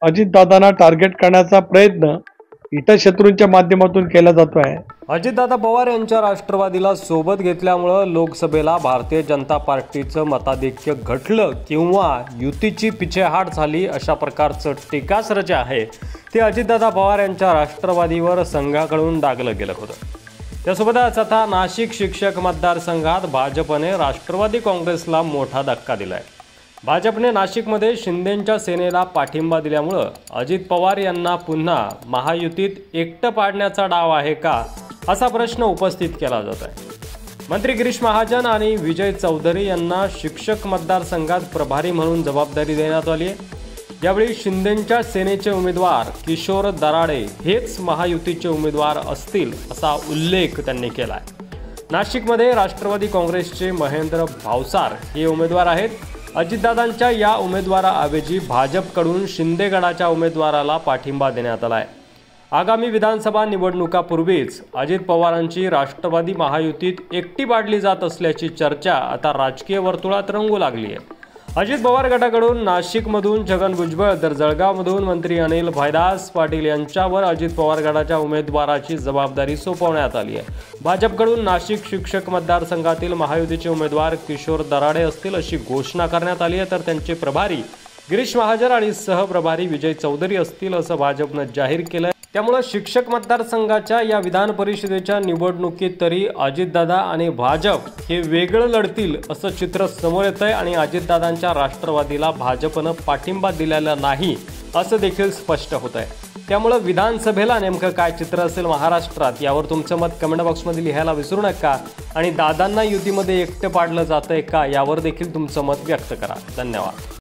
अजितदादांना target करण्याचा प्रयत्न हितशत्रूंच्या माध्यमातून केला जातो आहे। अजितदादा पवार यांच्या राष्ट्रवादीला सोबत घेतल्यामुळे लोकसभेला भारतीय जनता पार्टीचं मताधिक्य घटलं किंवा युतीची पिछेहाट झाली अशा प्रकारचं टीकास्त्र जे आहे ते अजितदादा पवार यांच्या राष्ट्रवादीवर संघाकडून डागलं गेलं होतं। त्यासोबतच आता नाशिक शिक्षक मतदारसंघात भाजपने राष्ट्रवादी काँग्रेसला मोठा धक्का दिलाय। भाजपने नाशिकमध्ये शिंदेंच्या सेनेला पाठिंबा दिल्यामुळं अजित पवार यांना पुन्हा महायुतीत एकटं पाडण्याचा डाव आहे का असा प्रश्न उपस्थित केला जात आहे। मंत्री गिरीश महाजन आणि विजय चौधरी यांना शिक्षक मतदारसंघात प्रभारी म्हणून जबाबदारी देण्यात आली आहे। यावेळी शिंदेंच्या सेनेचे उमेदवार किशोर दराडे हेच महायुतीचे उमेदवार असतील असा उल्लेख त्यांनी केला आहे। नाशिकमध्ये राष्ट्रवादी काँग्रेसचे महेंद्र भावसार हे उमेदवार आहेत। अजितदादांच्या या उमेदवाराऐवजी भाजपकडून शिंदे गटाच्या उमेदवाराला पाठिंबा देण्यात आला आहे। आगामी विधानसभा निवडणुकापूर्वीच अजित पवारांची राष्ट्रवादी महायुतीत एकटी पाडली जात असल्याची चर्चा आता राजकीय वर्तुळात रंगू लागली आहे। अजित पवार गटाकडून नाशिकमधून छगन भुजबळ तर जळगावमधून मंत्री अनिल भाईदास पाटील यांच्यावर अजित पवार गटाच्या उमेदवाराची जबाबदारी सोपवण्यात आली आहे। भाजपकडून नाशिक शिक्षक मतदारसंघातील महायुतीचे उमेदवार किशोर दराडे असतील अशी घोषणा करण्यात आली आहे, तर त्यांचे प्रभारी गिरीश महाजन आणि सहप्रभारी विजय चौधरी असतील असं भाजपनं जाहीर केलं आहे। त्यामुळे शिक्षक मतदारसंघाच्या या विधान परिषदेच्या निवडणुकीत तरी अजितदादा आणि भाजप हे वेगळं लढतील असं चित्र समोर येत आहे आणि अजितदादांच्या राष्ट्रवादीला भाजपनं पाठिंबा दिलेला नाही असं देखील स्पष्ट होत आहे। त्यामुळे विधानसभेला नेमकं काय चित्र असेल महाराष्ट्रात यावर तुमचं मत कमेंट बॉक्समध्ये लिहायला विसरू नका आणि दादांना युतीमध्ये एकटं पाडलं जातंय का यावर देखील तुमचं मत व्यक्त करा। धन्यवाद।